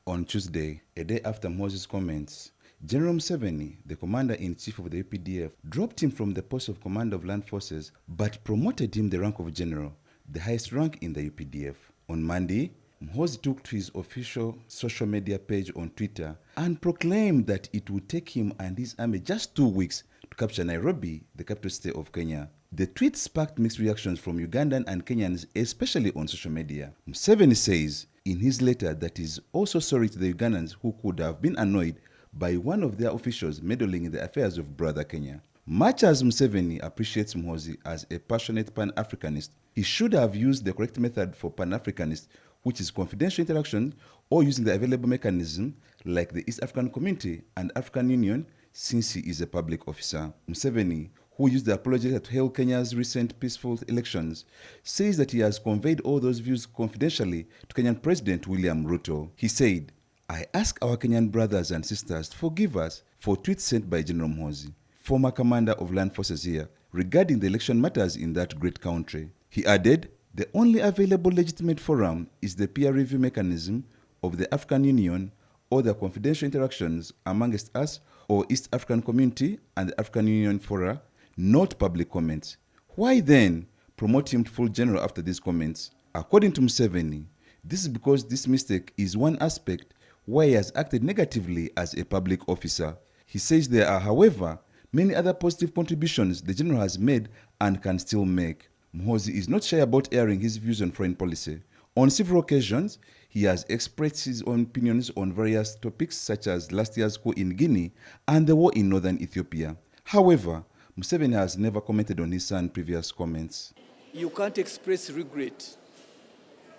On Tuesday, a day after Muhoozi's comments, General Museveni, the commander-in-chief of the UPDF, dropped him from the post of commander of land forces but promoted him the rank of general, the highest rank in the UPDF. On Monday, Muhoozi took to his official social media page on Twitter and proclaimed that it would take him and his army just 2 weeks to capture Nairobi, the capital city of Kenya. The tweet sparked mixed reactions from Ugandan and Kenyans, especially on social media. Museveni says in his letter that he is also sorry to the Ugandans who could have been annoyed by one of their officials meddling in the affairs of brother Kenya. Much as Museveni appreciates Muhoozi as a passionate Pan-Africanist, he should have used the correct method for Pan-Africanists, which is confidential interaction or using the available mechanism like the East African Community and African Union, since he is a public officer. Museveni, who used the apology to hail Kenya's recent peaceful elections, says that he has conveyed all those views confidentially to Kenyan President William Ruto. He said, "I ask our Kenyan brothers and sisters to forgive us for tweets sent by General Muhoozi, former commander of land forces here, regarding the election matters in that great country." He added, "The only available legitimate forum is the peer review mechanism of the African Union or the confidential interactions amongst us or East African Community and the African Union fora, not public comments. Why then promote him to full general after these comments?" According to Museveni, this is because this mistake is one aspect where he has acted negatively as a public officer. He says there are, however, many other positive contributions the general has made and can still make. Muhoozi is not shy about airing his views on foreign policy. On several occasions, he has expressed his own opinions on various topics such as last year's coup in Guinea and the war in northern Ethiopia. However, Museveni has never commented on his son's previous comments. You can't express regret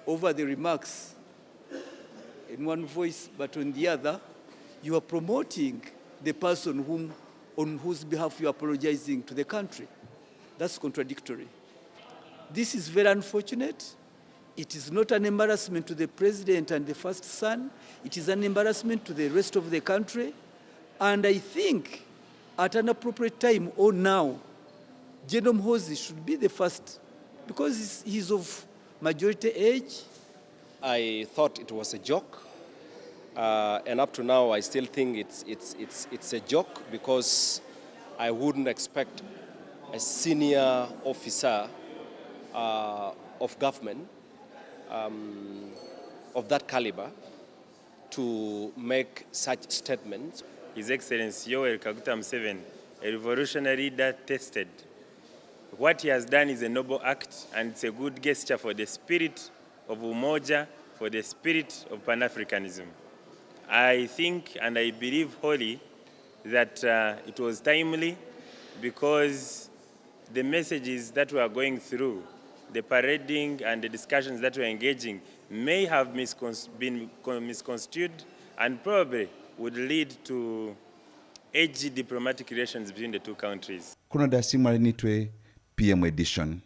over the remarks in one voice, but on the other, you are promoting the person on whose behalf you are apologizing to the country. That's contradictory. This is very unfortunate. It is not an embarrassment to the president and the first son. It is an embarrassment to the rest of the country. And I think at an appropriate time or now, Gen Muhoozi should be the first, because he's of majority age. I thought it was a joke, and up to now I still think it's a joke, because I wouldn't expect a senior officer of government of that caliber to make such statements. His Excellency Yoweri Kaguta Museveni, a revolutionary leader, tested. What he has done is a noble act, and it's a good gesture for the spirit of Umoja, for the spirit of Pan-Africanism. I think and I believe wholly that it was timely, because the messages that we are going through, the parading and the discussions that we're engaging may have been misconstrued and probably would lead to edgy diplomatic relations between the two countries. Kunoda Simari Nitwe, PM Edition.